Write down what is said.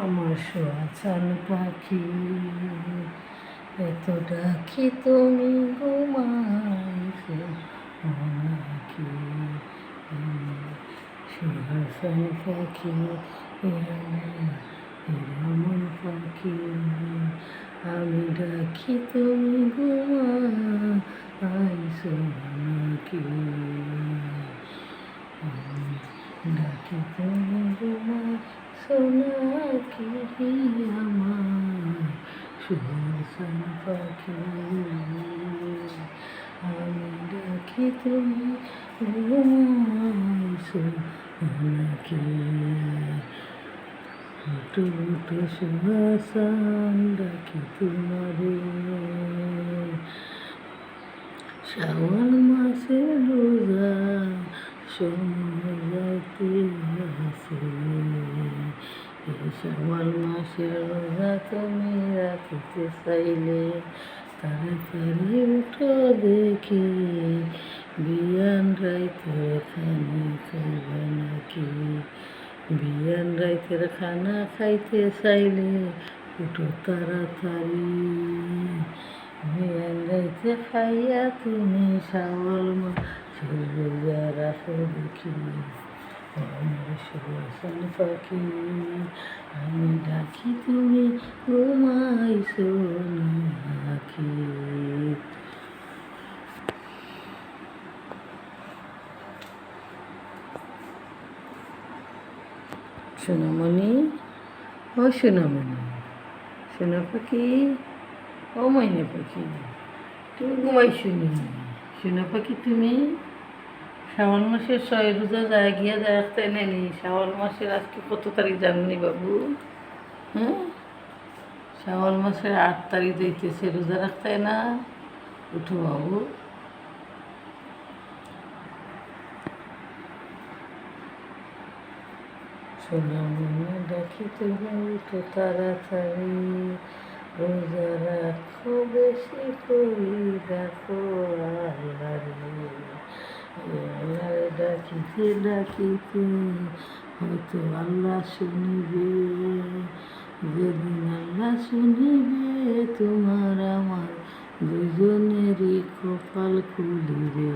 আমার সোয়াচান পাখি, এত ডাকি তুমি ঘুমাইছো নাকি? সোয়াচান পাখি, এমন পাখি, আমি ডাকি তুমি ঘুমাইছো নাকি? ডাকি তুমি ঘুমাইছো নাকি? আমার সোয়াচান পাখি, আমি ডাকি তুমি ঘুমাইছো নাকি? উঠো উঠো সোয়াচান, ডাকি তোমারে, শ্রাবণ মাসে রোজা সময় যাইতে আসে। শ্রাবণ মাসের রোজা তুমি রাখিতে চাইলে, তাড়াতাড়ি উঠো দেখি, বিয়ান রাইতের খানা খাইবে নাকি? বিয়ান রাইতের খানা খাইতে চাইলে উঠো তাড়াতাড়ি, বিয়ান রাইতে খাইয়া তুমি শ্রাবণ মাসের রোজা রাখো দেখি। আমার সোয়াচান পাখি, আমি ডাকি তুমি ঘুমাইছো নাকি? সোনামণি, ও সোনামণি, সোনা পাখি, ও ময়না পাখি, তুমি ঘুমাইছো নি? সোনা পাখি তুমি শ্রাবণ মাসের 6 রোজা যায় গিয়া যায় রাখতে নেনি। শ্রাবণ মাসের আজকে কত তারিখ জাননি বাবু? হ্যাঁ, শ্রাবণ মাসের 8 তারিখ দিতেছে, রোজা রাখতে না? উঠো বাবু। সোনামণি ডাকি তুমি উঠো তাড়াতাড়ি, রোজা রাখো বেশি করি রাখো আল্লাহরে। আল্লাহরে ডাকিতে ডাকিতে হয়তো আল্লাহ শুনিবে, যেদিন আল্লাহ শুনিবে তোমার আমার দুজনেরই কপাল খুলিবে।